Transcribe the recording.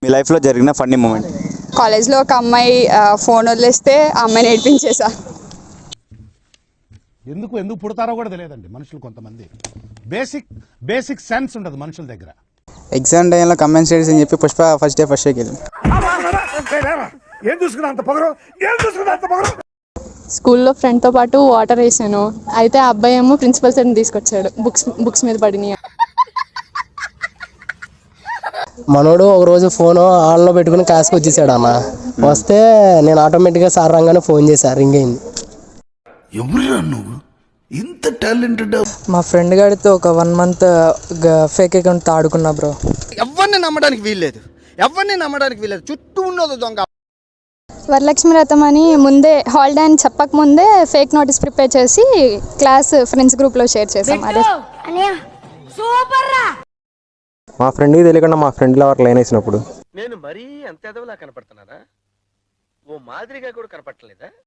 మీ లైఫ్లో జరిగిన funny moment? కాలేజ్లో ఒక అమ్మాయి ఫోన్ వదిలేస్తే ఆ అమ్మాయిని ఏడిపించేసా. ఎందుకు ఎందుకు పుడతారో కూడా తెలియదండి మనుషులు. కొంతమంది బేసిక్ సెన్స్ ఉండదు మనుషుల దగ్గర. ఎగ్జామ్ టైంలో కమెంట్ స్టడీస్ అని చెప్పి పుష్ప ఫస్ట్ షోకి వెళ్ళి స్కూల్లో ఫ్రెండ్తో పాటు వాటర్ వేసాను. అయితే ఆ అబ్బాయి ఏమో ప్రిన్సిపల్ సార్ని తీసుకొచ్చాడు బుక్స్ మీద పడినాయి. మనోడు ఒకరోజు ఫోన్ ఆన్లో పెట్టుకుని క్లాస్కి వచ్చేసాడు అన్న. వస్తే నేను ఆటోమేటిక్గా సార్ రాగానే ఫోన్ చేశా, రింగ్ అయింది. ఎవరురా నువ్వు ఇంత టాలెంటెడ్? మా ఫ్రెండ్ గారితో ఒక 1 month ఫేక్ అకౌంట్ ఆడుకున్నా బ్రో. ఎవరిని నమ్మడానికి వీల్లేదు, చుట్టూ ఉన్నది దొంగ. వరలక్ష్మి వ్రతం అని ముందే హాలిడే అని చెప్పక ముందే ఫేక్ నోటీస్ ప్రిపేర్ చేసి క్లాస్ ఫ్రెండ్స్ గ్రూప్లో షేర్ చేసాం. అదే మా ఫ్రెండ్కి తెలియకుండా మా ఫ్రెండ్ లవర్ లైన్ వేసినప్పుడు నేను మరీ అంత ఎదవలా కనపడుతున్నానా? ఓ మాదిరిగా కూడా కనపడలేదా?